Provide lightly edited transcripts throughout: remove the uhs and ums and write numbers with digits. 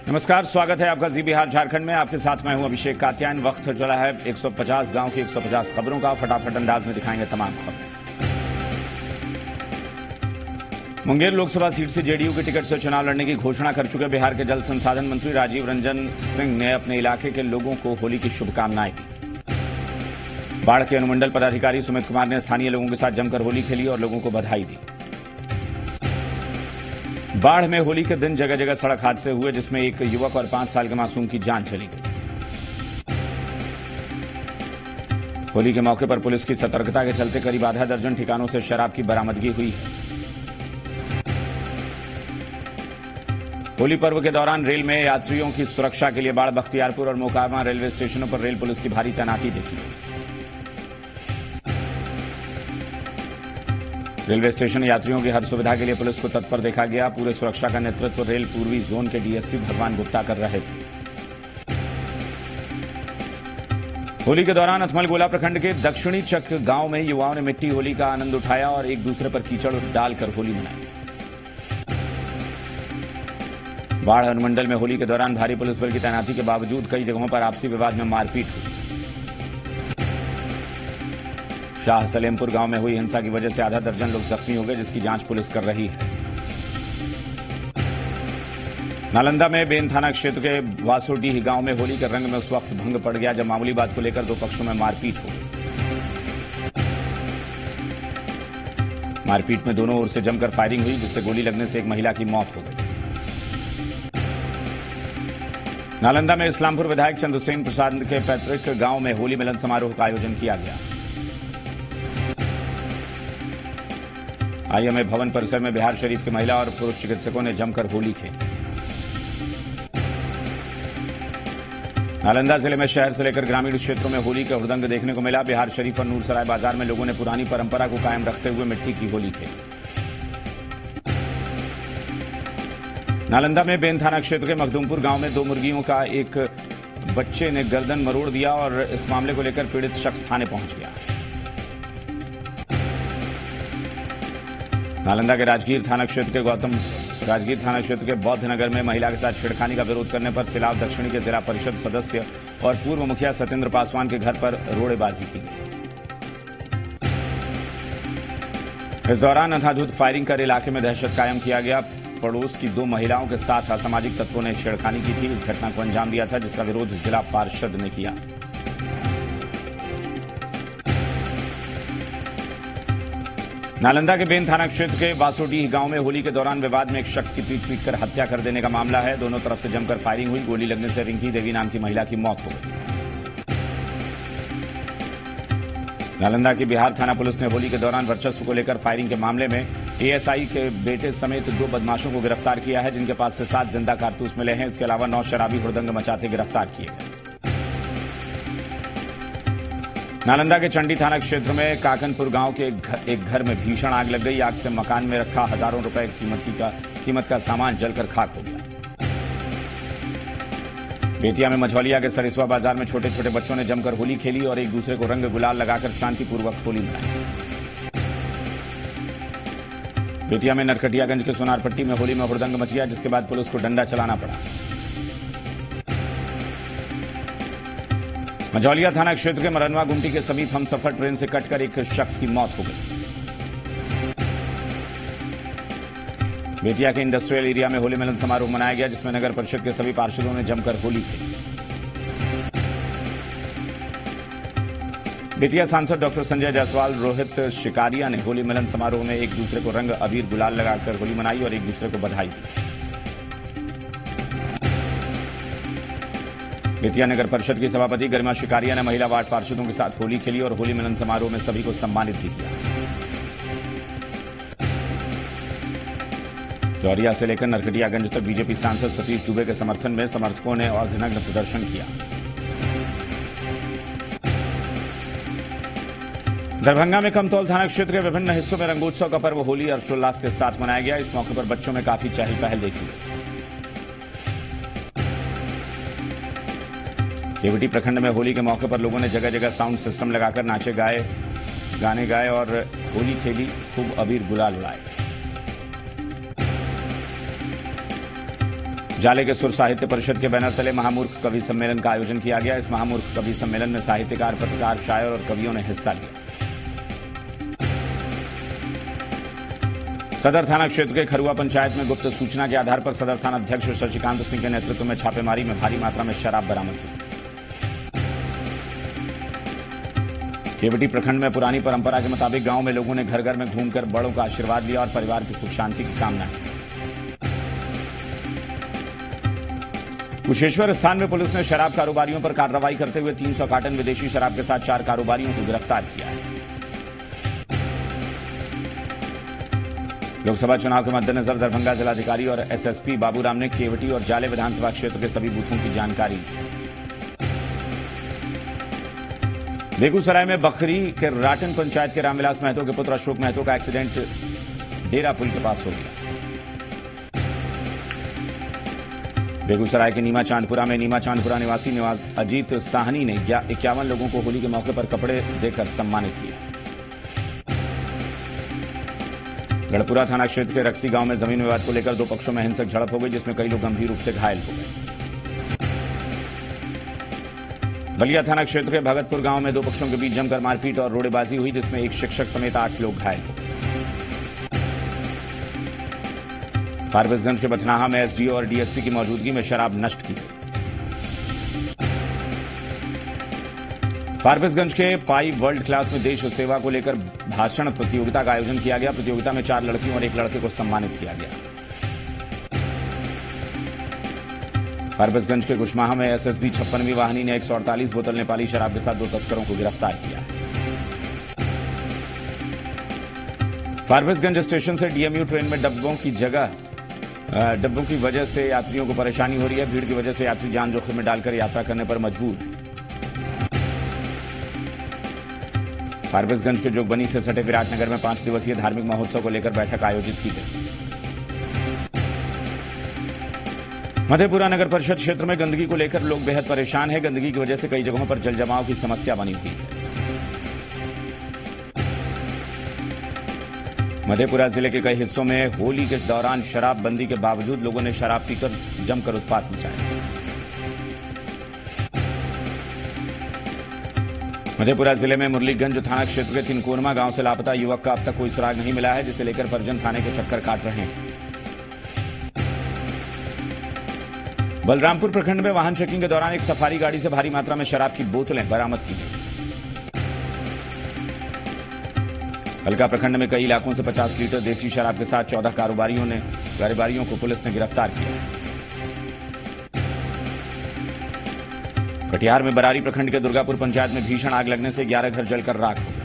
नमस्कार, स्वागत है आपका जी बिहार झारखंड में। आपके साथ मैं हूं अभिषेक कात्यायन। वक्त चला है 150 गांव की 150 खबरों का। फटाफट अंदाज में दिखाएंगे तमाम खबरें। मुंगेर लोकसभा सीट से जेडीयू के टिकट से चुनाव लड़ने की घोषणा कर चुके बिहार के जल संसाधन मंत्री राजीव रंजन सिंह ने अपने इलाके के लोगों को होली की शुभकामनाएं दी। बाढ़ के अनुमंडल पदाधिकारी सुमित कुमार ने स्थानीय लोगों के साथ जमकर होली खेली और लोगों को बधाई दी। बाढ़ में होली के दिन जगह जगह सड़क हादसे हुए, जिसमें एक युवक और 5 साल के मासूम की जान चली गई। होली के मौके पर पुलिस की सतर्कता के चलते करीब आधा दर्जन ठिकानों से शराब की बरामदगी हुई है। होली पर्व के दौरान रेल में यात्रियों की सुरक्षा के लिए बाढ़, बख्तियारपुर और मोकामा रेलवे स्टेशनों पर रेल पुलिस की भारी तैनाती देखी गई। रेलवे स्टेशन यात्रियों की हर सुविधा के लिए पुलिस को तत्पर देखा गया। पूरे सुरक्षा का नेतृत्व रेल पूर्वी जोन के डीएसपी भगवान गुप्ता कर रहे थे। होली के दौरान अथमलगोला प्रखंड के दक्षिणी चक गांव में युवाओं ने मिट्टी होली का आनंद उठाया और एक दूसरे पर कीचड़ डालकर होली मनाई। बाढ़ अनुमंडल में होली के दौरान भारी पुलिस बल की तैनाती के बावजूद कई जगहों पर आपसी विवाद में मारपीट हुई। शाह सलेमपुर गांव में हुई हिंसा की वजह से आधा दर्जन लोग जख्मी हो गए, जिसकी जांच पुलिस कर रही है। नालंदा में बेन थाना क्षेत्र के वासोडीह गांव में होली के रंग में उस वक्त भंग पड़ गया जब मामूली बात को लेकर दो पक्षों में मारपीट हो गई। मारपीट में दोनों ओर से जमकर फायरिंग हुई, जिससे गोली लगने से एक महिला की मौत हो गई। नालंदा में इस्लामपुर विधायक चंद्रसेन प्रसाद के पैतृक गांव में होली मिलन समारोह का आयोजन किया गया। आईएमए भवन परिसर में बिहार शरीफ के महिला और पुरुष चिकित्सकों ने जमकर होली खेली। नालंदा जिले में शहर से लेकर ग्रामीण क्षेत्रों में होली का हुड़दंग देखने को मिला। बिहार शरीफ और नूरसराय बाजार में लोगों ने पुरानी परंपरा को कायम रखते हुए मिट्टी की होली खेली। नालंदा में बेन थाना क्षेत्र के मखदूमपुर गांव में 2 मुर्गियों का एक बच्चे ने गर्दन मरोड़ दिया और इस मामले को लेकर पीड़ित शख्स थाने पहुंच गया। नालंदा के राजगीर थाना क्षेत्र के बौद्ध नगर में महिला के साथ छेड़खानी का विरोध करने पर सिलाव दक्षिणी के जिला परिषद सदस्य और पूर्व मुखिया सत्येंद्र पासवान के घर पर रोड़ेबाजी की गई। इस दौरान अंधाधुंध फायरिंग कर इलाके में दहशत कायम किया गया। पड़ोस की 2 महिलाओं के साथ असामाजिक तत्वों ने छेड़खानी की थी। इस घटना को अंजाम दिया था, जिसका विरोध जिला पार्षद ने किया। नालंदा के बेन थाना क्षेत्र के वासोडीह गांव में होली के दौरान विवाद में एक शख्स की पीट-पीटकर हत्या कर देने का मामला है। दोनों तरफ से जमकर फायरिंग हुई। गोली लगने से रिंकी देवी नाम की महिला की मौत हो गई। नालंदा की बिहार थाना पुलिस ने होली के दौरान वर्चस्व को लेकर फायरिंग के मामले में एएसआई के बेटे समेत 2 बदमाशों को गिरफ्तार किया है, जिनके पास से 7 जिंदा कारतूस मिले हैं। इसके अलावा 9 शराबी हुड़दंग मचाते गिरफ्तार किए गए। नालंदा के चंडी थाना क्षेत्र में काकनपुर गांव के एक घर में भीषण आग लग गई। आग से मकान में रखा हजारों रुपए कीमत का सामान जलकर खाक हो गया। बेतिया में मझौलिया के सरिसवा बाजार में छोटे छोटे बच्चों ने जमकर होली खेली और एक दूसरे को रंग गुलाल लगाकर शांतिपूर्वक होली मनाई। बेतिया में नरकटियागंज के सोनारपट्टी में होली में हुड़दंग मच गया, जिसके बाद पुलिस को डंडा चलाना पड़ा। मझौलिया थाना क्षेत्र के मरनवा गुमटी के समीप हमसफर ट्रेन से कटकर एक शख्स की मौत हो गई। बेतिया के इंडस्ट्रियल एरिया में होली मिलन समारोह मनाया गया, जिसमें नगर परिषद के सभी पार्षदों ने जमकर होली खेली। बेतिया सांसद डॉक्टर संजय जायसवाल, रोहित शिकारिया ने होली मिलन समारोह में एक दूसरे को रंग अबीर गुलाल लगाकर होली मनाई और एक दूसरे को बधाई दी। बेतिया नगर परिषद की सभापति गरिमा शिकारिया ने महिला वार्ड पार्षदों के साथ होली खेली और होली मिलन समारोह में सभी को सम्मानित भी किया। जौरिया से लेकर नरकटियागंज तक बीजेपी सांसद सतीश दुबे के समर्थन में समर्थकों ने अर्धनग्न प्रदर्शन किया। दरभंगा में कमतौल थाना क्षेत्र के विभिन्न हिस्सों में रंगोत्सव का पर्व होली हर्षोल्लास के साथ मनाया गया। इस मौके पर बच्चों में काफी चहल पहल देखी गई। केवटी प्रखंड में होली के मौके पर लोगों ने जगह जगह साउंड सिस्टम लगाकर गाने गाए और होली खेली, खूब अबीर गुलाल उड़ाए। जाले के सुर साहित्य परिषद के बैनर तले महामूर्ख कवि सम्मेलन का आयोजन किया गया। इस महामूर्ख कवि सम्मेलन में साहित्यकार, पत्रकार, शायर और कवियों ने हिस्सा लिया। सदर थाना क्षेत्र के खरुआ पंचायत में गुप्त सूचना के आधार पर सदर थाना अध्यक्ष शशिकांत सिंह के नेतृत्व में छापेमारी में भारी मात्रा में शराब बरामद हुई। केवटी प्रखंड में पुरानी परंपरा के मुताबिक गांव में लोगों ने घर घर में घूमकर बड़ों का आशीर्वाद लिया और परिवार की सुख शांति की कामना की। कुशेश्वर स्थान में पुलिस ने शराब कारोबारियों पर कार्रवाई करते हुए 300 कार्टन विदेशी शराब के साथ 4 कारोबारियों को गिरफ्तार किया है। लोकसभा चुनाव के मद्देनजर दरभंगा जिलाधिकारी और एसएसपी बाबूराम ने केवटी और जाले विधानसभा क्षेत्र के सभी बूथों की जानकारी दी। बेगूसराय में बखरी के राटन पंचायत के रामविलास महतो के पुत्र अशोक महतो का एक्सीडेंट डेरा पुल के पास हो गया। बेगूसराय के नीमा चांदपुरा में नीमा चांदपुरा निवासी अजीत साहनी ने 51 लोगों को होली के मौके पर कपड़े देकर सम्मानित किया। गढ़पुरा थाना क्षेत्र के रक्सी गांव में जमीन विवाद को लेकर 2 पक्षों में हिंसक झड़प हो गई, जिसमें कई लोग गंभीर रूप से घायल हो गए। बलिया थाना क्षेत्र के भगतपुर गांव में 2 पक्षों के बीच जमकर मारपीट और रोड़ेबाजी हुई, जिसमें एक शिक्षक समेत 8 लोग घायल हो गए। फारबिसगंज के बथनाहा में एसडीओ और डीएसपी की मौजूदगी में शराब नष्ट की गई। फारबिसगंज के पाई वर्ल्ड क्लास में देश सेवा को लेकर भाषण प्रतियोगिता का आयोजन किया गया। प्रतियोगिता में 4 लड़कियों और 1 लड़के को सम्मानित किया गया। फारबिसगंज के कुशमाहा में एसएसबी 56वीं वाहिनी ने 148 बोतल नेपाली शराब के साथ 2 तस्करों को गिरफ्तार किया है। फारबिसगंज स्टेशन से डीएमयू ट्रेन में डब्बों की वजह से यात्रियों को परेशानी हो रही है। भीड़ की वजह से यात्री जान जोखिम में डालकर यात्रा करने पर मजबूर है। फारबिसगंज के जोगबनी से सटे विराटनगर में 5 दिवसीय धार्मिक महोत्सव को लेकर बैठक आयोजित की गई। मधेपुरा नगर परिषद क्षेत्र में गंदगी को लेकर लोग बेहद परेशान हैं। गंदगी की वजह से कई जगहों पर जल जमाव की समस्या बनी हुई है। मधेपुरा जिले के कई हिस्सों में होली के दौरान शराबबंदी के बावजूद लोगों ने शराब पीकर जमकर उत्पात मचाया। मधेपुरा जिले में मुरलीगंज थाना क्षेत्र के तिनकोरमा गांव से लापता युवक का अब तक कोई सुराग नहीं मिला है, जिसे लेकर परिजन थाने के चक्कर काट रहे हैं। बलरामपुर प्रखंड में वाहन चेकिंग के दौरान एक सफारी गाड़ी से भारी मात्रा में शराब की बोतलें बरामद की गई। हल्का प्रखंड में कई इलाकों से 50 लीटर देसी शराब के साथ 14 कारोबारियों को पुलिस ने गिरफ्तार किया। कटिहार में बरारी प्रखंड के दुर्गापुर पंचायत में भीषण आग लगने से 11 घर जलकर राख हो गए।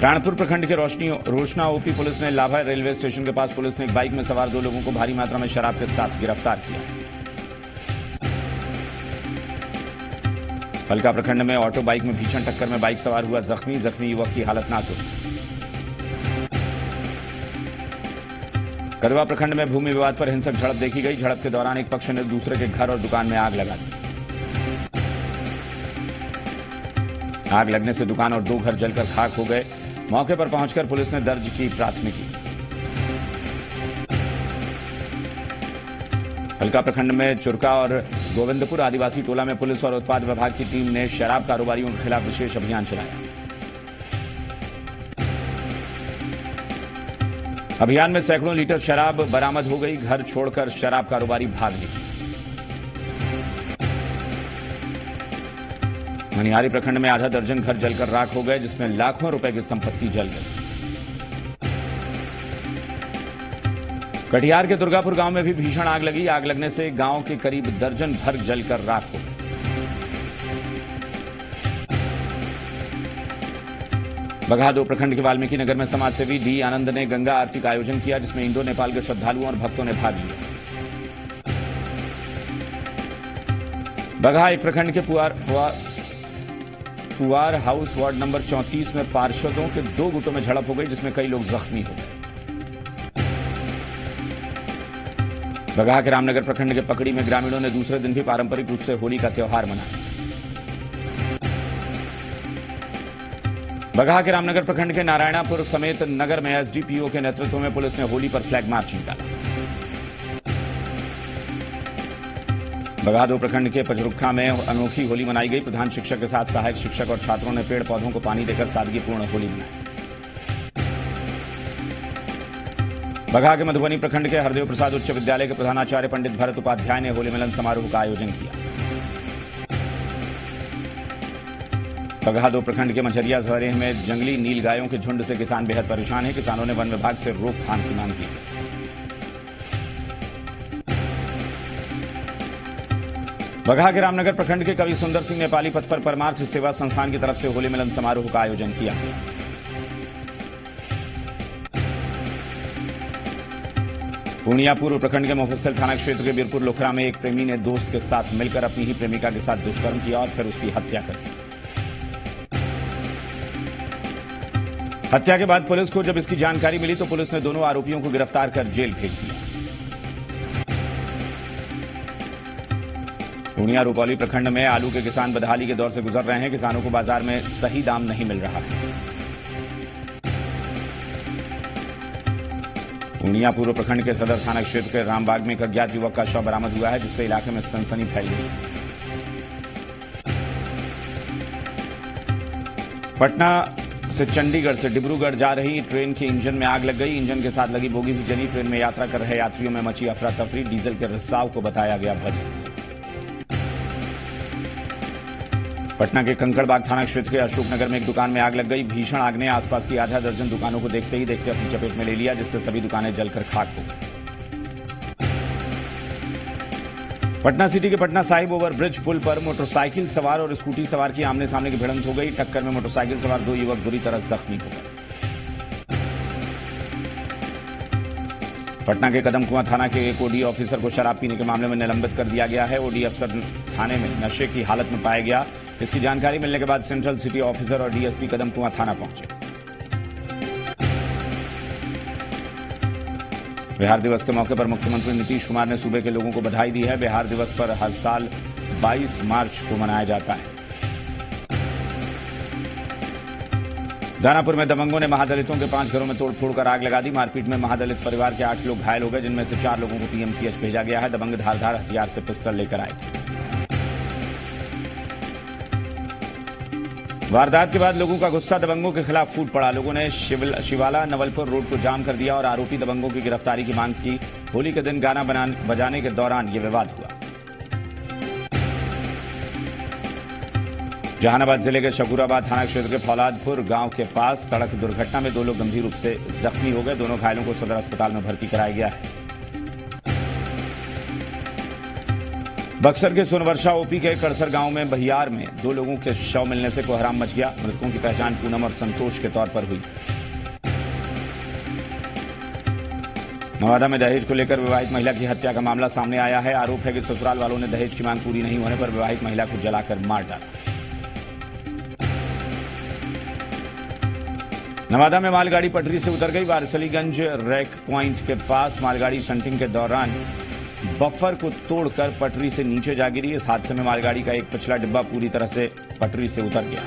राणपुर प्रखंड के रोशना ओपी पुलिस ने लाभा रेलवे स्टेशन के पास पुलिस ने एक बाइक में सवार 2 लोगों को भारी मात्रा में शराब के साथ गिरफ्तार किया। फलका प्रखंड में ऑटो बाइक में भीषण टक्कर में बाइक सवार हुआ जख्मी युवक की हालत नाजुक। कदवा प्रखंड में भूमि विवाद पर हिंसक झड़प देखी गई। झड़प के दौरान एक पक्ष ने दूसरे के घर और दुकान में आग लगा दी। आग लगने से दुकान और 2 घर जलकर खाक हो गए। मौके पर पहुंचकर पुलिस ने दर्ज की प्राथमिकी। हल्का प्रखंड में चुरका और गोविंदपुर आदिवासी टोला में पुलिस और उत्पाद विभाग की टीम ने शराब कारोबारियों के खिलाफ विशेष अभियान चलाया। अभियान में सैकड़ों लीटर शराब बरामद हो गई। घर छोड़कर शराब कारोबारी भाग निकले। मनिहारी प्रखंड में आधा दर्जन घर जलकर राख हो गए, जिसमें लाखों रुपए की संपत्ति जल गई। कटिहार के दुर्गापुर गांव में भी भीषण आग लगी। आग लगने से गांव के करीब दर्जन भर जलकर राख हो गए। बगहा 2 प्रखंड के वाल्मीकि नगर में समाजसेवी डी आनंद ने गंगा आरती का आयोजन किया, जिसमें इंडो नेपाल के श्रद्धालुओं और भक्तों ने भाग लिया। बगहा 1 प्रखंड के पुआर हाउस वार्ड नंबर 34 में पार्षदों के 2 गुटों में झड़प हो गई, जिसमें कई लोग जख्मी हो गए। बगहा के रामनगर प्रखंड के पकड़ी में ग्रामीणों ने दूसरे दिन भी पारंपरिक रूप से होली का त्यौहार मनाया। बगहा के रामनगर प्रखंड के नारायणापुर समेत नगर में एसडीपीओ के नेतृत्व में पुलिस ने होली पर फ्लैग मार्च निकाला। बगहादुर प्रखंड के पचरुखा में अनोखी होली मनाई गई। प्रधान शिक्षक के साथ सहायक शिक्षक और छात्रों ने पेड़ पौधों को पानी देकर सादगीपूर्ण होली मनाई। बगहा के मधुबनी प्रखंड के हरदेव प्रसाद उच्च विद्यालय के प्रधानाचार्य पंडित भरत उपाध्याय ने होली मिलन समारोह का आयोजन किया। बगहादुर प्रखंड के मझरिया सरेह में जंगली नील गायों के झुंड से किसान बेहद परेशान हैं। किसानों ने वन विभाग से रोकथाम की मांग की। बगहा के रामनगर प्रखंड के कवि सुंदर सिंह नेपाली पथ पर परमार्थ सेवा संस्थान की तरफ से होली मिलन समारोह का आयोजन किया। पूर्णिया पूर्व प्रखंड के मुफस्सिल थाना क्षेत्र के बीरपुर लोखरा में एक प्रेमी ने दोस्त के साथ मिलकर अपनी ही प्रेमिका के साथ दुष्कर्म किया और फिर उसकी हत्या कर दी। हत्या के बाद पुलिस को जब इसकी जानकारी मिली तो पुलिस ने दोनों आरोपियों को गिरफ्तार कर जेल भेज दिया। पूर्णिया रुपौली प्रखंड में आलू के किसान बदहाली के दौर से गुजर रहे हैं। किसानों को बाजार में सही दाम नहीं मिल रहा है। पूर्णिया पूर्व प्रखंड के सदर थाना क्षेत्र के रामबाग में एक अज्ञात युवक का शव बरामद हुआ है, जिससे इलाके में सनसनी फैल गई। पटना से चंडीगढ़ से डिब्रूगढ़ जा रही ट्रेन के इंजन में आग लग गई। इंजन के साथ लगी बोगी भी जली। ट्रेन में यात्रा कर रहे यात्रियों में मची अफरा तफरी। डीजल के रिसाव को बताया गया वजह। पटना के कंकड़बाग थाना क्षेत्र के अशोकनगर में एक दुकान में आग लग गई। भीषण आग ने आसपास की आधा दर्जन दुकानों को देखते ही देखते अपनी चपेट में ले लिया, जिससे सभी दुकानें जलकर खाक हो गई। पटना सिटी के पटना साहिब ओवरब्रिज पुल पर मोटरसाइकिल सवार और स्कूटी सवार की आमने सामने की भिड़ंत हो गई। टक्कर में मोटरसाइकिल सवार दो युवक बुरी तरह जख्मी हो गए। पटना के कदमकुआं थाना के एक ओडी ऑफिसर को शराब पीने के मामले में निलंबित कर दिया गया है। ओडी अफसर थाने में नशे की हालत में पाया गया। इसकी जानकारी मिलने के बाद सेंट्रल सिटी ऑफिसर और डीएसपी कदमकुआं थाना पहुंचे। बिहार दिवस के मौके पर मुख्यमंत्री नीतीश कुमार ने सूबे के लोगों को बधाई दी है। बिहार दिवस पर हर साल 22 मार्च को मनाया जाता है। दानापुर में दबंगों ने महादलितों के 5 घरों में तोड़फोड़ कर आग लगा दी। मारपीट में महादलित परिवार के 8 लोग घायल हो गए, जिनमें से 4 लोगों को पीएमसीएच भेजा गया है। दबंग धारदार हथियार से पिस्टल लेकर आए थे। वारदात के बाद लोगों का गुस्सा दबंगों के खिलाफ फूट पड़ा। लोगों ने शिवाला नवलपुर रोड को जाम कर दिया और आरोपी दबंगों की गिरफ्तारी की मांग की। होली के दिन गाना बजाने के दौरान यह विवाद हुआ। जहानाबाद जिले के शकूराबाद थाना क्षेत्र के फौलादपुर गांव के पास सड़क दुर्घटना में 2 लोग गंभीर रूप से जख्मी हो गए। दोनों घायलों को सदर अस्पताल में भर्ती कराया गया है। बक्सर के सोनवर्षा ओपी के कड़सर गांव में बहियार में 2 लोगों के शव मिलने से कोहराम मच गया। मृतकों की पहचान पूनम और संतोष के तौर पर हुई। नवादा में दहेज को लेकर विवाहित महिला की हत्या का मामला सामने आया है। आरोप है कि ससुराल वालों ने दहेज की मांग पूरी नहीं होने पर विवाहित महिला को जलाकर मार डाला। नवादा में मालगाड़ी पटरी से उतर गई। वारसलीगंज रैक पॉइंट के पास मालगाड़ी शंटिंग के दौरान बफर को तोड़कर पटरी से नीचे जा गिरी। इस हादसे में मालगाड़ी का एक पिछला डिब्बा पूरी तरह से पटरी से उतर गया।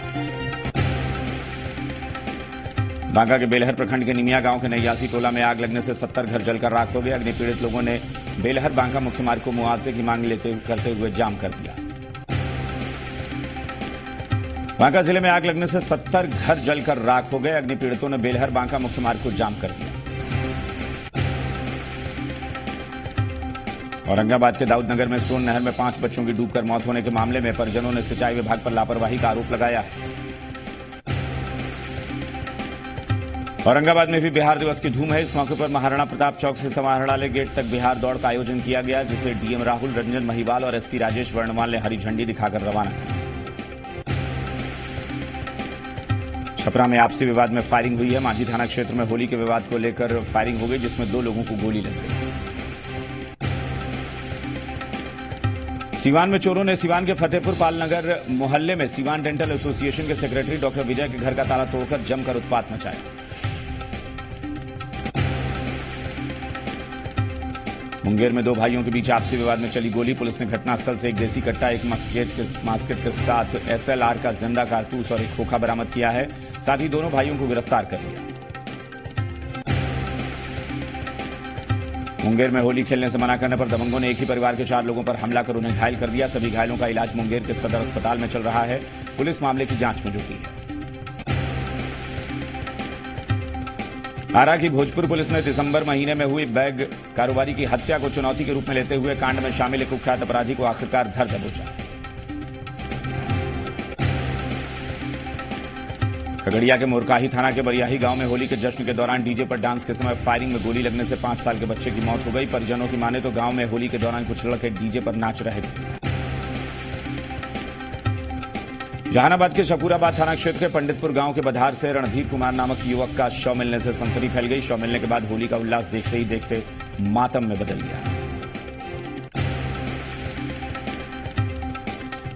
बांका के बेलहर प्रखंड के निमिया गांव के नैयासी टोला में आग लगने से 70 घर जलकर राख हो गए। अग्नि पीड़ित लोगों ने बेलहर बांका मुख्य मार्ग को मुआवजे की मांग करते हुए जाम कर दिया। बांका जिले में आग लगने से 70 घर जलकर राख हो गए। अग्नि पीड़ितों ने बेलहर बांका मुख्य मार्ग को जाम कर दिया। औरंगाबाद के दाऊदनगर में सोन नहर में 5 बच्चों की डूबकर मौत होने के मामले में परिजनों ने सिंचाई विभाग पर लापरवाही का आरोप लगाया है। औरंगाबाद में भी बिहार दिवस की धूम है। इस मौके पर महाराणा प्रताप चौक से समाहरणालय गेट तक बिहार दौड़ का आयोजन किया गया, जिसे डीएम राहुल, रंजन महिवाल और एसपी राजेश वर्णवाल ने हरी झंडी दिखाकर रवाना किया। छपरा में आपसी विवाद में फायरिंग हुई है। मांझी थाना क्षेत्र में होली के विवाद को लेकर फायरिंग हो गई, जिसमें 2 लोगों को गोली लग गई। सीवान में चोरों ने सीवान के फतेहपुर पालनगर मोहल्ले में सीवान डेंटल एसोसिएशन के सेक्रेटरी डॉक्टर विजय के घर का ताला तोड़कर जमकर उत्पात मचाया। मुंगेर में 2 भाइयों के बीच आपसी विवाद में चली गोली। पुलिस ने घटनास्थल से एक देसी कट्टा, एक मास्केट के साथ एसएलआर का जिंदा कारतूस और एक खोखा बरामद किया है। साथ ही दोनों भाइयों को गिरफ्तार कर लिया। मुंगेर में होली खेलने से मना करने पर दबंगों ने एक ही परिवार के 4 लोगों पर हमला कर उन्हें घायल कर दिया। सभी घायलों का इलाज मुंगेर के सदर अस्पताल में चल रहा है। पुलिस मामले की जांच में जुटी है। आरा की भोजपुर पुलिस ने दिसंबर महीने में हुई बैग कारोबारी की हत्या को चुनौती के रूप में लेते हुए कांड में शामिल एक कुख्यात अपराधी को आखिरकार धर दबोचा। खगड़िया के मोरकाही थाना के बरियाही गांव में होली के जश्न के दौरान डीजे पर डांस के समय फायरिंग में गोली लगने से 5 साल के बच्चे की मौत हो गई। परिजनों की माने तो गांव में होली के दौरान कुछ लड़के डीजे पर नाच रहे थे। जहानाबाद के शपूराबाद थाना क्षेत्र के पंडितपुर गांव के बधार से रणधीर कुमार नामक युवक का शव मिलने से सनसनी फैल गई। शव मिलने के बाद होली का उल्लास देखते ही देखते मातम में बदल गया।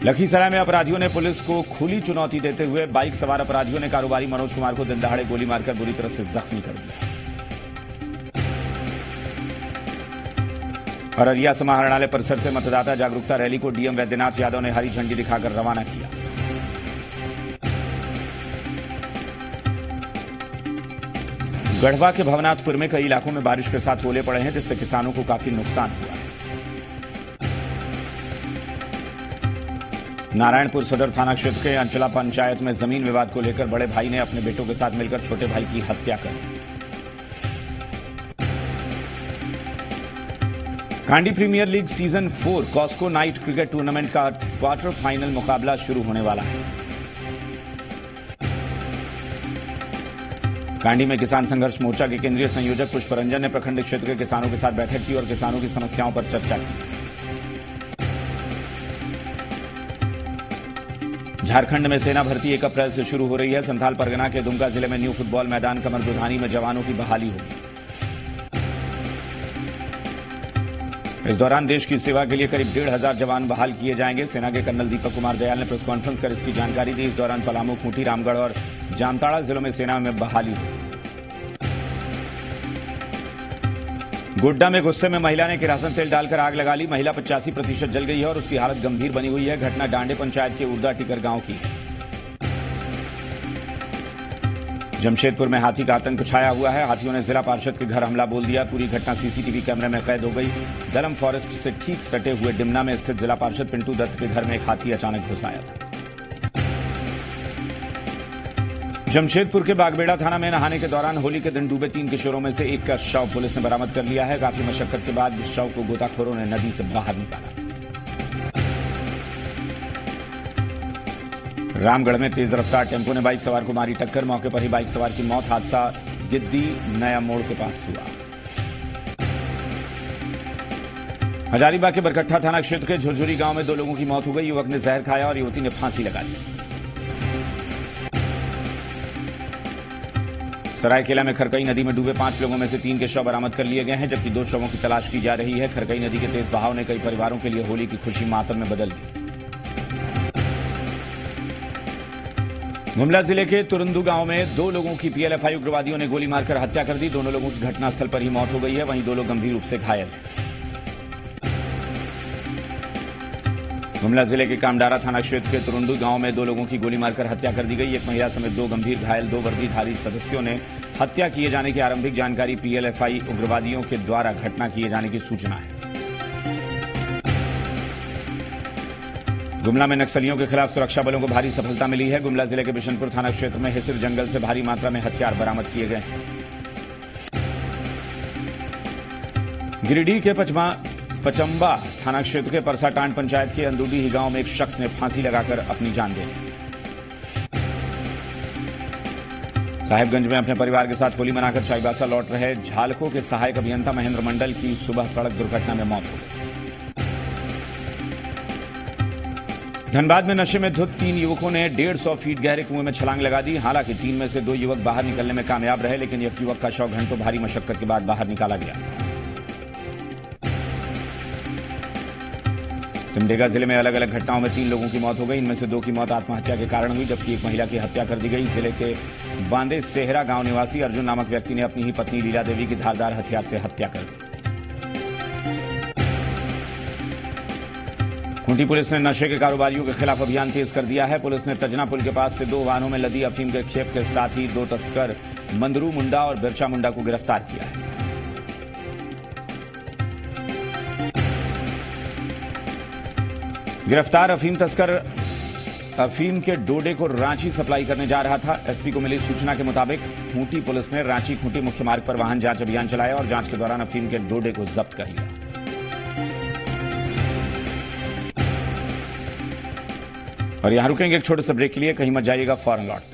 लखीसराय में अपराधियों ने पुलिस को खुली चुनौती देते हुए बाइक सवार अपराधियों ने कारोबारी मनोज कुमार को दिन दहाड़े गोली मारकर बुरी तरह से जख्मी कर दिया। अररिया समाहरणालय परिसर से मतदाता जागरूकता रैली को डीएम वैद्यनाथ यादव ने हरी झंडी दिखाकर रवाना किया। गढ़वा के भवनाथपुर में कई इलाकों में बारिश के साथ ओले पड़े हैं, जिससे किसानों को काफी नुकसान हुआ है। नारायणपुर सदर थाना क्षेत्र के अंचला पंचायत में जमीन विवाद को लेकर बड़े भाई ने अपने बेटों के साथ मिलकर छोटे भाई की हत्या कर दी। Kandi premier league season 4 Cosco night cricket tournament का क्वार्टर फाइनल मुकाबला शुरू होने वाला है। कांडी में किसान संघर्ष मोर्चा के केंद्रीय संयोजक पुष्परंजन ने प्रखंड क्षेत्र के किसानों के साथ बैठक की और किसानों की समस्याओं पर चर्चा की। झारखंड में सेना भर्ती 1 अप्रैल से शुरू हो रही है। संथाल परगना के दुमका जिले में न्यू फुटबॉल मैदान कमरदुधानी में जवानों की बहाली होगी। इस दौरान देश की सेवा के लिए करीब 1,500 जवान बहाल किए जाएंगे। सेना के कर्नल दीपक कुमार दयाल ने प्रेस कॉन्फ्रेंस कर इसकी जानकारी दी। इस दौरान पलामू, खूंटी, रामगढ़ और जामताड़ा जिलों में सेना में बहाली होगी। गोड्डा में गुस्से में महिला ने किरासन तेल डालकर आग लगा ली। महिला 85% जल गई है और उसकी हालत गंभीर बनी हुई है। घटना डांडे पंचायत के उर्दा टिकर गांव की। जमशेदपुर में हाथी का आतंक छाया हुआ है। हाथियों ने जिला पार्षद के घर हमला बोल दिया। पूरी घटना सीसीटीवी कैमरे में कैद हो गई। दलम फॉरेस्ट से ठीक सटे हुए डिमना में स्थित जिला पार्षद पिंटू दत्त के घर में एक हाथी अचानक घुस आया था। जमशेदपुर के बागबेड़ा थाना में नहाने के दौरान होली के दिन डूबे 3 किशोरों में से एक का शव पुलिस ने बरामद कर लिया है। काफी मशक्कत के बाद इस शव को गोताखोरों ने नदी से बाहर निकाला। रामगढ़ में तेज रफ्तार टेम्पो ने बाइक सवार को मारी टक्कर। मौके पर ही बाइक सवार की मौत। हादसा गिद्दी नया मोड़ के पास हुआ। हजारीबाग के बरकट्ठा थाना क्षेत्र के झुरझुरी गांव में 2 लोगों की मौत हो गई। युवक ने जहर खाया और युवती ने फांसी लगा ली। सरायकेला में खरकई नदी में डूबे 5 लोगों में से 3 के शव बरामद कर लिए गए हैं, जबकि 2 शवों की तलाश की जा रही है। खरकई नदी के तेज बहाव ने कई परिवारों के लिए होली की खुशी मातम में बदल दी। गुमला जिले के तुरंदू गांव में 2 लोगों की पीएलएफआई उग्रवादियों ने गोली मारकर हत्या कर दी। दोनों लोगों की घटनास्थल पर ही मौत हो गई है। वहीं 2 लोग गंभीर रूप से घायल हैं। गुमला जिले के कामडारा थाना क्षेत्र के तुरंदू गांव में 2 लोगों की गोली मारकर हत्या कर दी गई। एक महिला समेत 2 गंभीर घायल 2 वर्दीधारी सदस्यों ने हत्या किए जाने की आरंभिक जानकारी पीएलएफआई उग्रवादियों के द्वारा घटना किए जाने की सूचना है। गुमला में नक्सलियों के खिलाफ सुरक्षा बलों को भारी सफलता मिली है। गुमला जिले के बिशनपुर थाना क्षेत्र में हिसिर जंगल से भारी मात्रा में हथियार बरामद किए गए हैं। गिरिडीह के पचम्बा थाना क्षेत्र के परसाटांड पंचायत के अंदुडीह गांव में एक शख्स ने फांसी लगाकर अपनी जान दे ली। साहिबगंज में अपने परिवार के साथ होली मनाकर चाईबासा लौट रहे झालकों के सहायक अभियंता महेंद्र मंडल की सुबह सड़क दुर्घटना में मौत हो गई। धनबाद में नशे में धुत 3 युवकों ने 150 फीट गहरे कुएं में छलांग लगा दी। हालांकि 3 में से 2 युवक बाहर निकलने में कामयाब रहे, लेकिन एक युवक का शव घंटों भारी मशक्कत के बाद बाहर निकाला गया। सिमडेगा जिले में अलग अलग घटनाओं में 3 लोगों की मौत हो गई। इनमें से 2 की मौत आत्महत्या के कारण हुई, जबकि एक महिला की हत्या कर दी गई। जिले के बांदे सेहरा गांव निवासी अर्जुन नामक व्यक्ति ने अपनी ही पत्नी लीला देवी की धारदार हथियार से हत्या कर दी। खूंटी पुलिस ने नशे के कारोबारियों के खिलाफ अभियान तेज कर दिया है। पुलिस ने तजना पुल के पास से 2 वाहनों में लदी अफीम के खेप के साथ ही 2 तस्कर मंदरू मुंडा और बिरचा मुंडा को गिरफ्तार किया है। गिरफ्तार अफीम तस्कर अफीम के डोडे को रांची सप्लाई करने जा रहा था। एसपी को मिली सूचना के मुताबिक खूंटी पुलिस ने रांची खूंटी मुख्य मार्ग पर वाहन जांच अभियान चलाया और जांच के दौरान अफीम के डोडे को जब्त कर लिया। और यहां रुकेंगे एक छोटे से ब्रेक के लिए, कहीं मत जाइएगा, फौरन लौट।